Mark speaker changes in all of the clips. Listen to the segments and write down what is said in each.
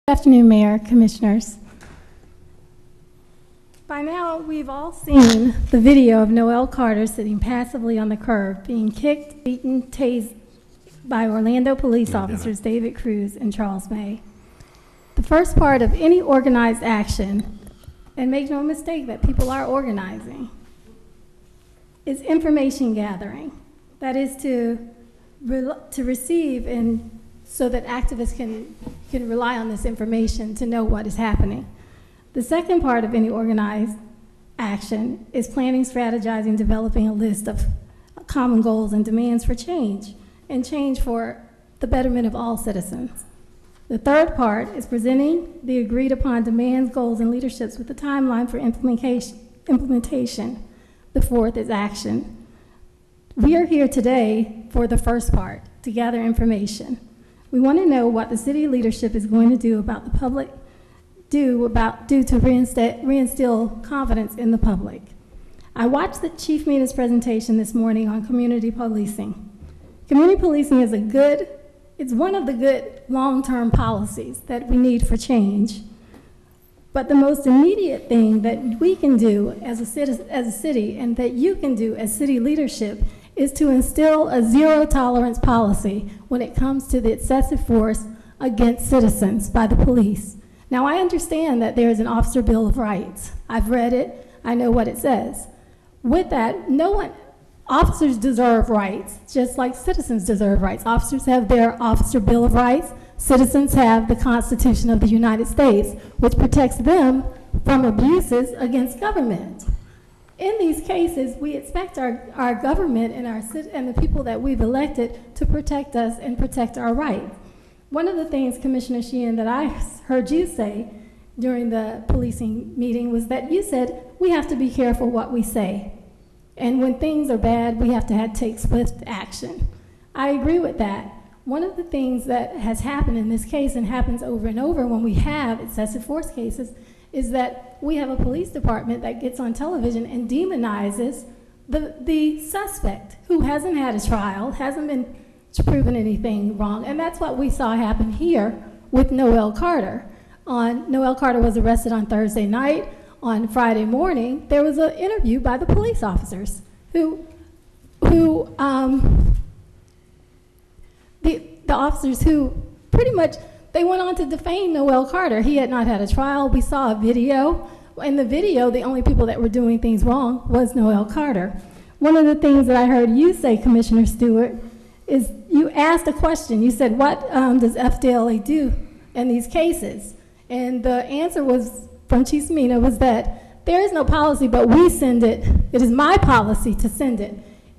Speaker 1: Good afternoon, Mayor, Commissioners. By now, we've all seen the video of Noel Carter sitting passively on the curb, being kicked, beaten, tased by Orlando police officers David Cruz and Charles May. The first part of any organized action, and make no mistake that people are organizing, is information gathering. That is to receive and so that activists can rely on this information to know what is happening. The second part of any organized action is planning, strategizing, developing a list of common goals and demands for change, and change for the betterment of all citizens. The third part is presenting the agreed upon demands, goals, and leaderships with a timeline for implementation. The fourth is action. We are here today for the first part, to gather information. We want to know what the city leadership is going to do about the public, to reinstill confidence in the public. I watched the Chief Mina's presentation this morning on community policing. Community policing is it's one of the good long-term policies that we need for change. But the most immediate thing that we can do as a city and that you can do as city leadership is to instill a zero-tolerance policy when it comes to the excessive force against citizens by the police. Now, I understand that there is an Officer Bill of Rights. I've read it. I know what it says. With that, officers deserve rights, just like citizens deserve rights. Officers have their Officer Bill of Rights. Citizens have the Constitution of the United States, which protects them from abuses against government. In these cases, we expect our government and the people that we've elected to protect us and protect our rights. One of the things, Commissioner Sheehan, that I heard you say during the policing meeting was that you said we have to be careful what we say. And when things are bad, we have to take swift action. I agree with that. One of the things that has happened in this case and happens over and over when we have excessive force cases is that we have a police department that gets on television and demonizes the suspect who hasn't had a trial, hasn't been proven anything wrong. And that's what we saw happen here with Noel Carter. Noel Carter was arrested on Thursday night. On Friday morning, there was an interview by the police officers the officers who pretty much, they went on to defame Noel Carter. He had not had a trial. We saw a video. In the video, the only people that were doing things wrong was Noel Carter. One of the things that I heard you say, Commissioner Stewart, is you asked a question. You said, what does FDLA do in these cases? And the answer was, from Chief Mina, was that there is no policy, but we send it. It is my policy to send it.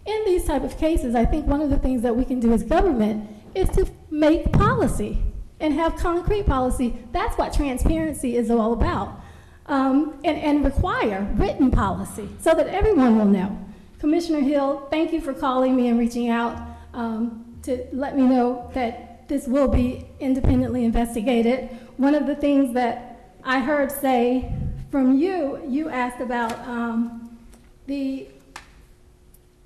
Speaker 1: In these type of cases, I think one of the things that we can do as government is to make policy and have concrete policy. That's what transparency is all about. And require written policy so that everyone will know. Commissioner Hill, thank you for calling me and reaching out to let me know that this will be independently investigated. One of the things that I heard say from you asked about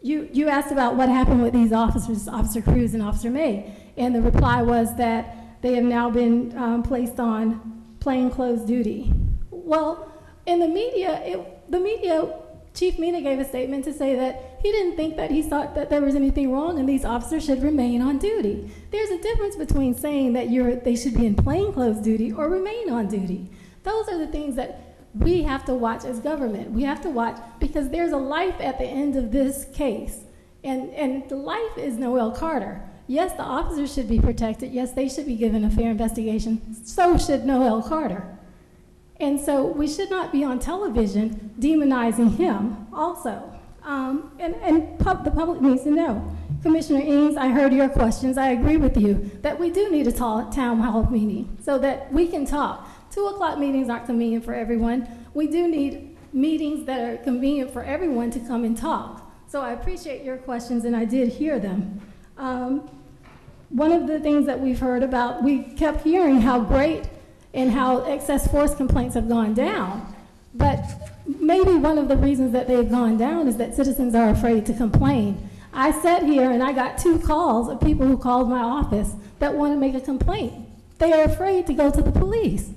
Speaker 1: you asked about what happened with these officers, Officer Cruz and Officer May, and the reply was that they have now been placed on plainclothes duty. Well, in the media, Chief Mina gave a statement to say that he didn't think that he thought that there was anything wrong and these officers should remain on duty. There's a difference between saying that they should be in plainclothes duty or remain on duty. Those are the things that we have to watch as government. We have to watch because there's a life at the end of this case. And the life is Noel Carter. Yes, the officers should be protected. Yes, they should be given a fair investigation. So should Noel Carter. And so we should not be on television demonizing him also. The public needs to know. Commissioner Eames, I heard your questions. I agree with you that we do need a town hall meeting so that we can talk. 2 o'clock meetings aren't convenient for everyone. We do need meetings that are convenient for everyone to come and talk. So I appreciate your questions, and I did hear them. One of the things that we've heard about, we kept hearing how great and how excess force complaints have gone down. But maybe one of the reasons that they've gone down is that citizens are afraid to complain. I sat here and I got 2 calls of people who called my office that want to make a complaint they are afraid to go to the police.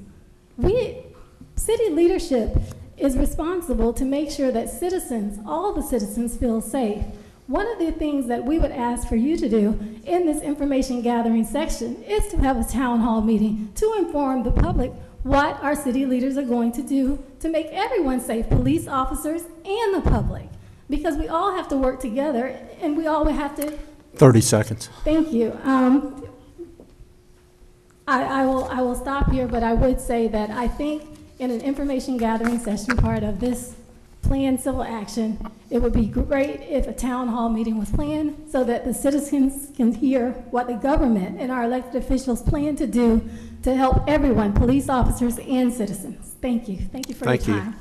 Speaker 1: City leadership is responsible to make sure that citizens, all the citizens, feel safe. One of the things that we would ask for you to do in this information gathering section is to have a town hall meeting to inform the public what our city leaders are going to do to make everyone safe, police officers and the public, because we all have to work together and we all have to.
Speaker 2: 30 seconds.
Speaker 1: Thank you. I will stop here, but I would say that I think in an information gathering session part of this planned civil action, it would be great if a town hall meeting was planned so that the citizens can hear what the government and our elected officials plan to do to help everyone, police officers and citizens. Thank you. Thank you for your time.